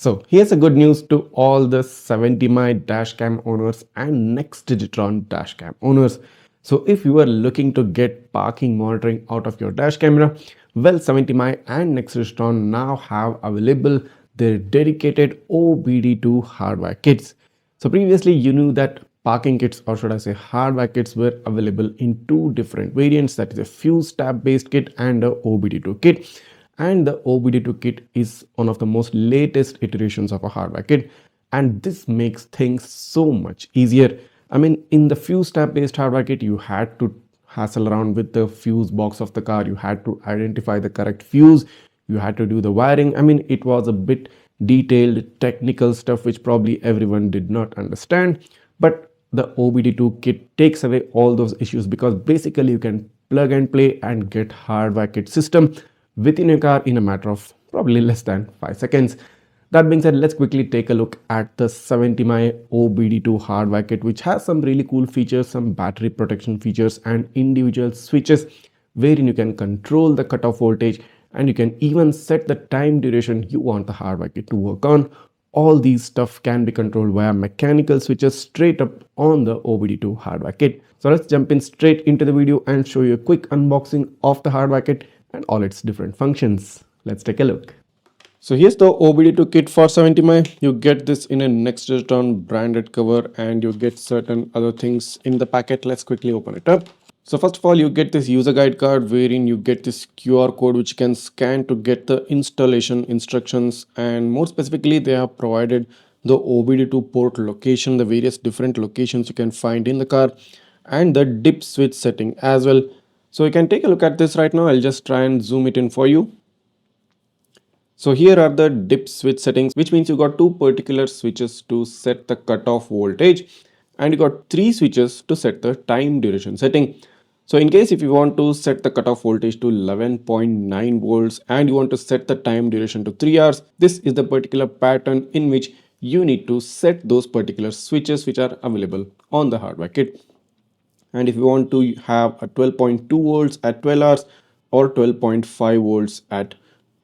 So here's a good news to all the 70 mi dashcam owners and Nexdigitron dashcam owners. So if you are looking to get parking monitoring out of your dash camera, well 70mi and Nexdigitron now have available their dedicated OBD2 hardwire kits. So previously you knew that parking kits, or should I say hardwire kits, were available in two different variants, that is a fuse tab based kit and a OBD2 kit. And the OBD2 kit is one of the most latest iterations of a hardware kit, and this makes things so much easier. I mean, in the fuse tab based hardware kit, you had to hassle around with the fuse box of the car, you had to identify the correct fuse, you had to do the wiring. I mean, it was a bit detailed technical stuff which probably everyone did not understand, but the OBD2 kit takes away all those issues, because basically you can plug and play and get hardware kit system within your car in a matter of probably less than 5 seconds. That being said, let's quickly take a look at the 70mi OBD2 hardwire kit, which has some really cool features, some battery protection features and individual switches wherein you can control the cutoff voltage, and you can even set the time duration you want the hardwire kit to work on. All these stuff can be controlled via mechanical switches straight up on the OBD2 hardware kit. So let's jump in straight into the video and show you a quick unboxing of the hardware kit and all its different functions. Let's take a look. So here's the OBD2 kit for 70mi. You get this in a Nexdigitron branded cover, and you get certain other things in the packet. Let's quickly open it up. So first of all, you get this user guide card wherein you get this QR code which you can scan to get the installation instructions, and more specifically they have provided the OBD2 port location, the various different locations you can find in the car, and the dip switch setting as well. So you can take a look at this right now. I'll just try and zoom it in for you. So here are the dip switch settings, which means you got two particular switches to set the cutoff voltage, and you got three switches to set the time duration setting. So in case if you want to set the cutoff voltage to 11.9 volts and you want to set the time duration to 3 hours, this is the particular pattern in which you need to set those particular switches which are available on the hardware kit. And if you want to have a 12.2 volts at 12 hours or 12.5 volts at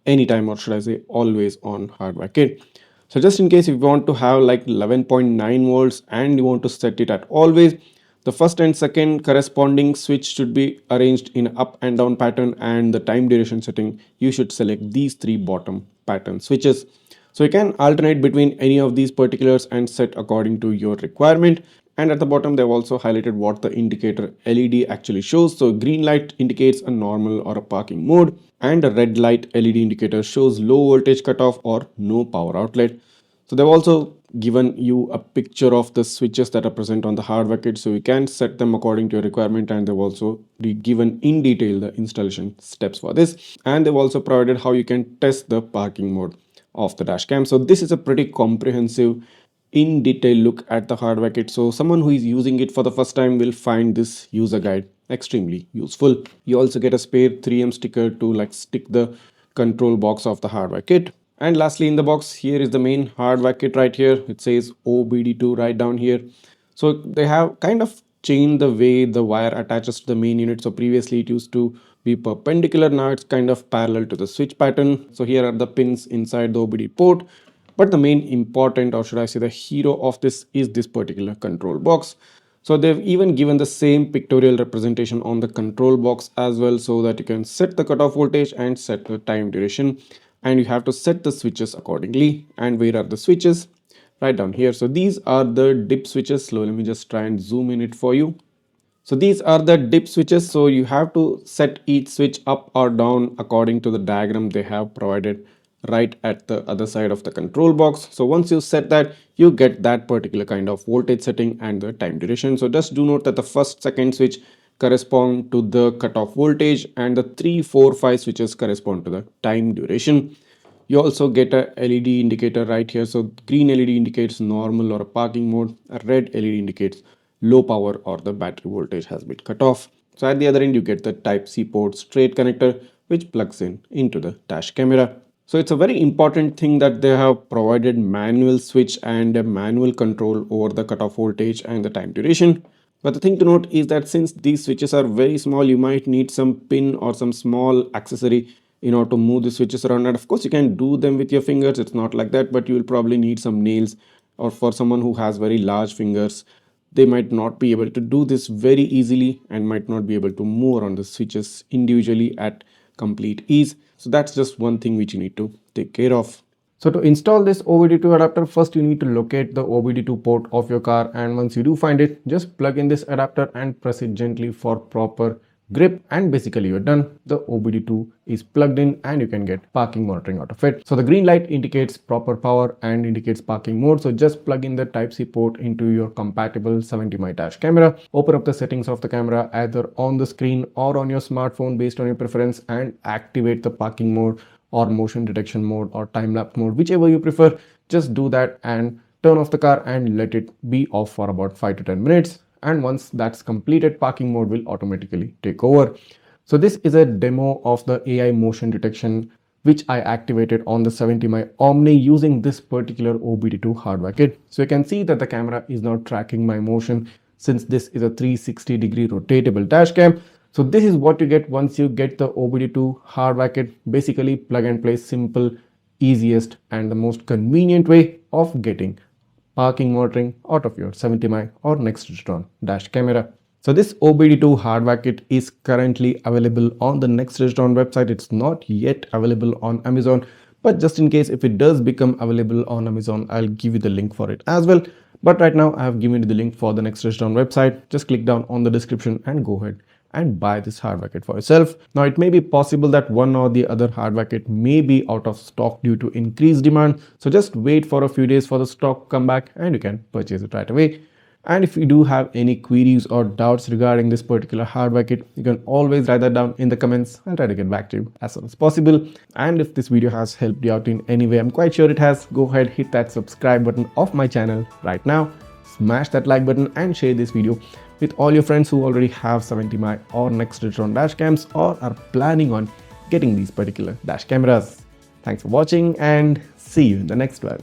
any time, or should I say always on hardware kit. So just in case if you want to have like 11.9 volts and you want to set it at always, the first and second corresponding switch should be arranged in up and down pattern, and the time duration setting you should select these three bottom pattern switches. So you can alternate between any of these particulars and set according to your requirement. And at the bottom they've also highlighted what the indicator LED actually shows. So green light indicates a normal or a parking mode, and a red light LED indicator shows low voltage cutoff or no power outlet. So they've also given you a picture of the switches that are present on the hardware kit, so you can set them according to your requirement, and they've also given in detail the installation steps for this, and they've also provided how you can test the parking mode of the dash cam. So this is a pretty comprehensive in detail look at the hardware kit, so someone who is using it for the first time will find this user guide extremely useful. You also get a spare 3M sticker to like stick the control box of the hardware kit. And lastly, in the box, here is the main hardware kit right here. It says OBD2 right down here. So they have kind of changed the way the wire attaches to the main unit. So previously it used to be perpendicular, now it's kind of parallel to the switch pattern. So here are the pins inside the OBD port. But the main important, or should I say the hero of this, is this particular control box. So they've even given the same pictorial representation on the control box as well, so that you can set the cutoff voltage and set the time duration, and you have to set the switches accordingly. And where are the switches? Right down here. So these are the dip switches. So let me just try and zoom in it for you. So these are the dip switches. So you have to set each switch up or down according to the diagram they have provided right at the other side of the control box. So once you set that, you get that particular kind of voltage setting and the time duration. So just do note that the first, second switch correspond to the cutoff voltage, and the 3, 4, 5 switches correspond to the time duration. You also get a LED indicator right here. So green LED indicates normal or a parking mode, a red LED indicates low power or the battery voltage has been cut off. So at the other end you get the Type-C port straight connector which plugs in into the dash camera. So it's a very important thing that they have provided manual switch and a manual control over the cutoff voltage and the time duration. But the thing to note is that since these switches are very small, you might need some pin or some small accessory in order to move the switches around. And of course you can do them with your fingers, it's not like that, but you will probably need some nails, or for someone who has very large fingers, they might not be able to do this very easily and might not be able to move around the switches individually at complete ease. So that's just one thing which you need to take care of. So to install this OBD2 adapter, first you need to locate the OBD2 port of your car, and once you do find it, just plug in this adapter and press it gently for proper grip, and basically you're done. The OBD2 is plugged in and you can get parking monitoring out of it. So the green light indicates proper power and indicates parking mode. So just plug in the Type-C port into your compatible 70mm dash camera, open up the settings of the camera either on the screen or on your smartphone based on your preference, and activate the parking mode or motion detection mode or time-lapse mode, whichever you prefer. Just do that and turn off the car and let it be off for about 5 to 10 minutes. And once that's completed, parking mode will automatically take over. So this is a demo of the AI motion detection which I activated on the 70mm Omni using this particular OBD2 hardware kit. So you can see that the camera is now tracking my motion since this is a 360-degree rotatable dash cam. So this is what you get once you get the OBD2 hardware kit. Basically plug and play, simple, easiest and the most convenient way of getting parking monitoring out of your 70mm or Nexdigitron dash camera. So this OBD2 hardware kit is currently available on the Nexdigitron website. It's not yet available on Amazon, but just in case if it does become available on Amazon, I'll give you the link for it as well. But right now I have given you the link for the Nexdigitron website. Just click down on the description and go ahead and buy this hardware kit for yourself. Now it may be possible that one or the other hardware kit may be out of stock due to increased demand. So just wait for a few days for the stock to come back and you can purchase it right away. And if you do have any queries or doubts regarding this particular hardware kit, you can always write that down in the comments. I'll try to get back to you as soon as possible. And if this video has helped you out in any way, I'm quite sure it has, go ahead, hit that subscribe button of my channel right now. Smash that like button and share this video with all your friends who already have 70mm or Nexdigitron dash cams or are planning on getting these particular dash cameras. Thanks for watching and see you in the next one.